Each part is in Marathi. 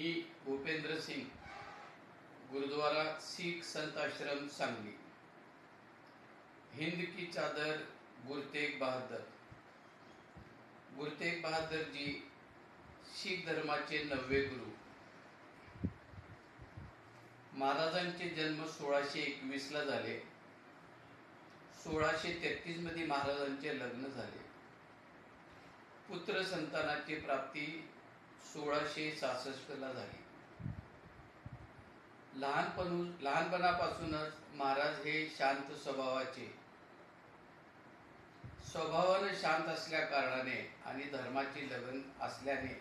मी भूपेंद्र सिंग, गुरुद्वारा सिख संत आश्रम सांगली। हिंद की चादर गुरु तेग बहादुर। गुरु तेग बहादुर जी शीख धर्माचे 9वे गुरु। महाराजांचे जन्म 1621 ला झाले। 1633 मध्ये महाराजांचे लग्न झाले। पुत्र संतानाची प्राप्ती 1666 ला झाली। लहानपणापासूनच महाराज हे शांत स्वभावाने शांत असल्या कारणाने आणि धर्माची लगन असल्याने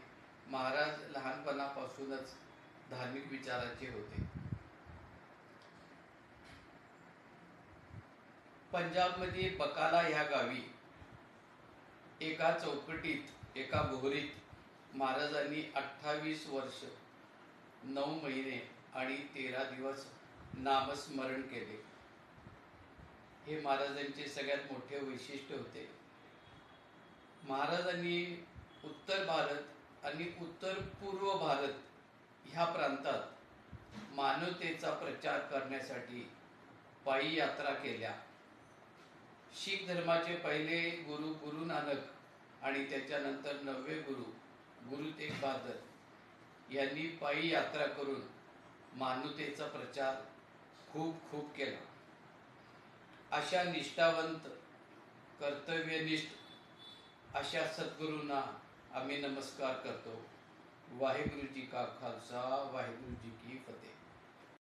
महाराज लहानपणापासूनच धार्मिक विचाराचे होते। पंजाबमध्ये बकाला ह्या गावी एका चौकटीत एका बोहरीत महाराजांनी 28 वर्ष 9 महिने आणि 13 दिवस नामस्मरण केले। हे महाराजांचे सगळ्यात मोठे वैशिष्ट्य होते। महाराजांनी उत्तर भारत आणि उत्तर पूर्व भारत ह्या प्रांतात मानवतेचा प्रचार करण्यासाठी पायी यात्रा केल्या। शीख धर्माचे पहिले गुरु गुरु नानक आणि त्याच्यानंतर 9वे गुरु गुरु तेग बहादुर यांनी पायी यात्रा करून मानवतेचा प्रचार खूप केला। अशा निष्ठावंत कर्तव्यनिष्ठ अशा सद्गुरूंना आम्ही नमस्कार करतो। वाहेगुरु जी का खालसा, वाहेगुरु जी की फतेह।